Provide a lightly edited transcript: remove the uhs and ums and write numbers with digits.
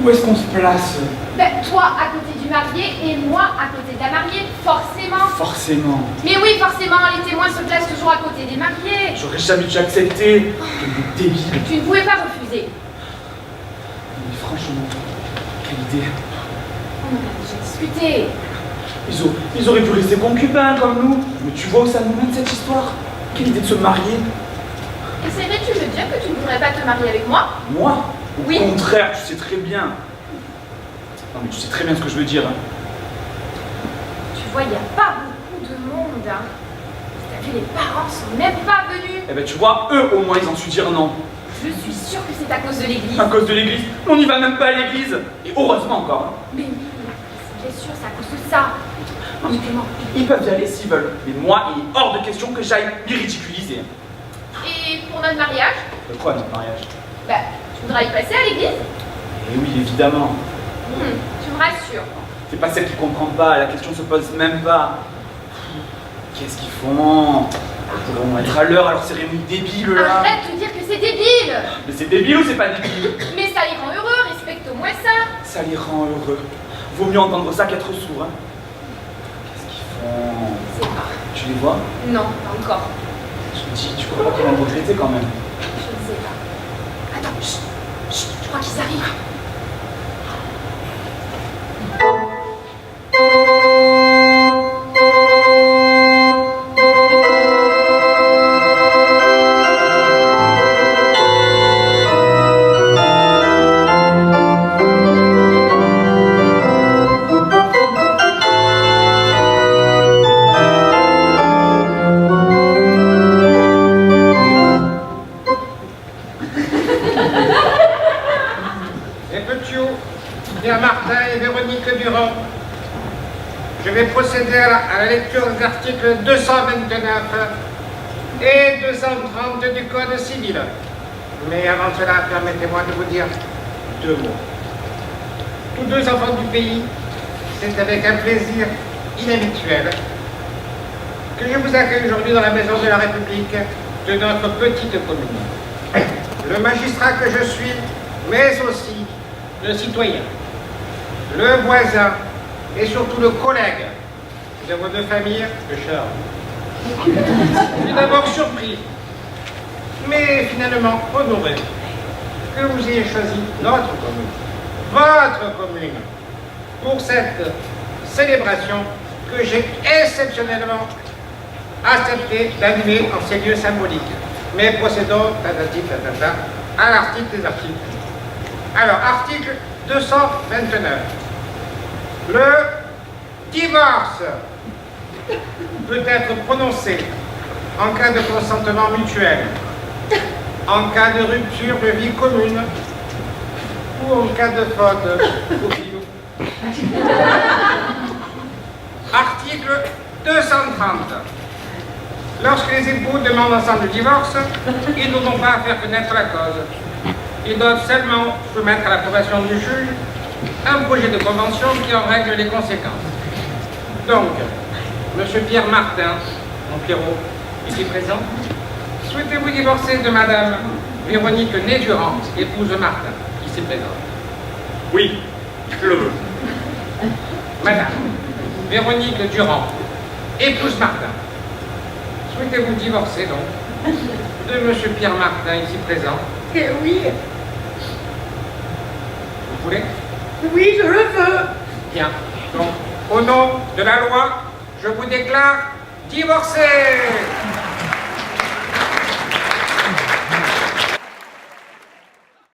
Où est-ce qu'on se place? Ben, toi à côté du marié et moi à côté de la mariée, forcément. Forcément. Mais oui, forcément, les témoins se placent toujours à côté des mariés. J'aurais jamais dû accepter. Quel débile. Tu ne pouvais pas refuser. Mais franchement, quelle idée. On en a déjà discuté. Ils auraient pu rester concubins comme nous. Mais tu vois où ça nous mène cette histoire? Quelle idée de se marier. Essayerais-tu de me dire que tu ne voudrais pas te marier avec moi? Moi? Au Oui. contraire, tu sais très bien. Non mais tu sais très bien ce que je veux dire. Tu vois, il n'y a pas beaucoup de monde. Hein. T'as vu, les parents sont même pas venus. Eh ben tu vois, eux au moins ils ont su dire non. Je suis sûre que c'est à cause de l'église. À cause de l'église? On n'y va même pas à l'église. Et heureusement encore. Mais oui, c'est bien sûr, c'est à cause de ça. Oui, Clément. Ils peuvent y aller s'ils veulent. Mais moi, il est hors de question que j'aille m'y ridiculiser. Et pour notre mariage, De quoi notre mariage? bah, tu voudras y passer à l'église? Eh oui, évidemment. Tu me rassures. C'est pas celle qui comprend pas, la question se pose même pas. Qu'est-ce qu'ils font? Ils pourront être à l'heure à leur cérémonie débile là. Arrête de dire que c'est débile. Mais c'est débile ou c'est pas débile? Mais ça les rend heureux, respecte au moins ça. Ça les rend heureux. Vaut mieux entendre ça qu'être sourd. Hein. Qu'est-ce qu'ils font? C'est pas. Tu les vois? Non, pas encore. Je me dis, tu crois pas qu'ils vont me regretter quand même? Je ne sais pas. Attends, chut, chut, je crois qu'ils arrivent. Pierre-Martin et Véronique Durand. Je vais procéder à la lecture des articles 229 et 230 du Code civil. Mais avant cela, permettez-moi de vous dire deux mots. Tous deux enfants du pays, c'est avec un plaisir inhabituel que je vous accueille aujourd'hui dans la maison de la République de notre petite commune. Le magistrat que je suis, mais aussi le citoyen, le voisin et surtout le collègue de vos deux familles, le Charles. Je suis d'abord surpris, mais finalement honoré que vous ayez choisi notre commune, votre commune, pour cette célébration que j'ai exceptionnellement accepté d'animer en ces lieux symboliques. Mais procédons, à l'article des articles. Alors, article 229. Le divorce peut être prononcé en cas de consentement mutuel, en cas de rupture de vie commune ou en cas de faute. Article 230. Lorsque les époux demandent ensemble le divorce, ils n'auront pas à faire connaître la cause. Ils doivent seulement soumettre à l'approbation du juge un projet de convention qui en règle les conséquences. Donc, M. Pierre Martin, mon Pierrot, ici présent, souhaitez-vous divorcer de Madame Véronique Durand, épouse Martin, ici présente? Oui, je le veux. Madame Véronique Durand, épouse Martin, souhaitez-vous divorcer donc de M. Pierre Martin, ici présent? Oui. Vous voulez? Oui, je le veux. Bien. Donc, au nom de la loi, je vous déclare divorcés.